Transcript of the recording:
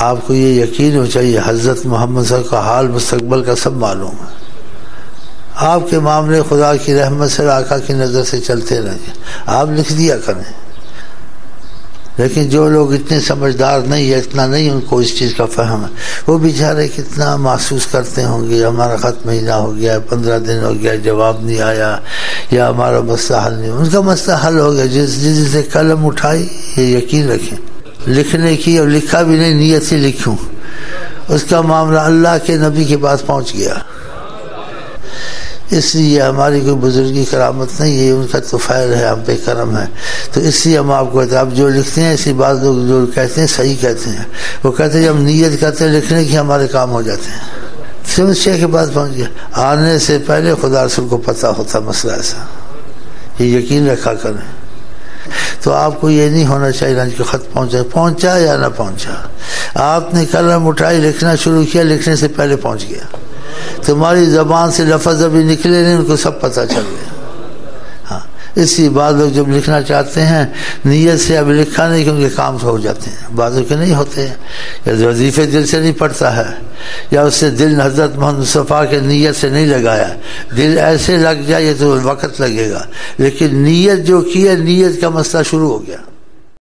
آپ کو یہ یقین ہو چاہیے حضرت محمد صلی اللہ علیہ وسلم کا حال مستقبل کا سب معلوم ہے. آپ کے معاملے خدا کی رحمت سے آقا کی نظر سے چلتے رہیں، آپ لکھ دیا کریں. لیکن جو لوگ اتنے سمجھدار نہیں ہے، اتنا نہیں ان کو اس چیز کا فہم ہے، وہ بیچارے کتنا محسوس کرتے ہوں گے ہمارا خط مہینہ ہو گیا، 15 دن ہو گیا، جواب نہیں آیا، یا ہمارا مسئلہ حل نہیں. ان کا مسئلہ حل ہو گیا. جس سے قلم اٹھائی یہ یقین رکھیں، لکھنے کی، اور لکھا بھی نہیں، نیت سے لکھوں، اس کا معاملہ اللہ کے نبی کے پاس پہنچ گیا. اس لیے ہماری کوئی بزرگی کرامت نہیں ہے، ان کا تو فضل ہے، ہم پہ کرم ہے. تو اس لیے ہم آپ کو کہتے ہیں، آپ جو لکھتے ہیں اسی بات لوگ جو کہتے ہیں صحیح کہتے ہیں. وہ کہتے ہیں جب نیت کرتے ہیں لکھنے کی ہمارے کام ہو جاتے ہیں. سمجھے کے پاس پہنچ گیا. آنے سے پہلے خدا رسول کو پتہ ہوتا مسئلہ ایسا، یہ یقین رکھا کریں. تو آپ کو یہ نہیں ہونا چاہیے کہ خط پہنچا یا نہ پہنچا، آپ نے قلم اٹھائی، لکھنا شروع کیا، لکھنے سے پہلے پہنچ گیا. تمہاری زبان سے لفظ ابھی نکلے نہیں، ان کو سب پتہ چل گیا. ہاں، اسی بعض لوگ جب لکھنا چاہتے ہیں نیت سے اب لکھا نہیں کہ ان کے کام ہو جاتے ہیں، بعضوں کے نہیں ہوتے ہیں، یا وظیفے دل سے نہیں پڑھتا ہے، یا اس سے دل حضرت محمد مصطفیٰ کے نیت سے نہیں لگایا. دل ایسے لگ جائے تو وقت لگے گا، لیکن نیت جو کی ہے، نیت کا مسئلہ شروع ہو گیا.